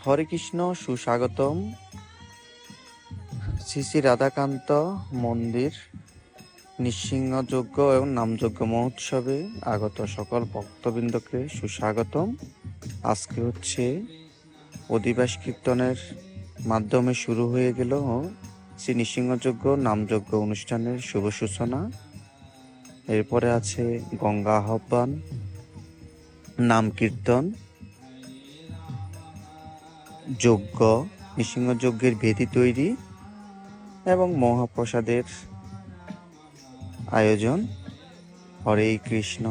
হরে কৃষ্ণ, সুস্বাগতম। শ্রী শ্রী রাধাকান্ত মন্দির নৃসিংহযজ্ঞ এবং নামযজ্ঞ মহোৎসবে আগত সকল ভক্তবৃন্দকে সুস্বাগতম। আজকে হচ্ছে অধিবাস কীর্তনের মাধ্যমে শুরু হয়ে গেল শ্রী নৃসিংহযজ্ঞ নামযজ্ঞ অনুষ্ঠানের শুভ সূচনা। এরপরে আছে গঙ্গা আহ্বান, নাম কীর্তন, যজ্ঞ, নৃসিংহযজ্ঞের বেদি তৈরি এবং মহাপ্রসাদের আয়োজন। হরে কৃষ্ণ।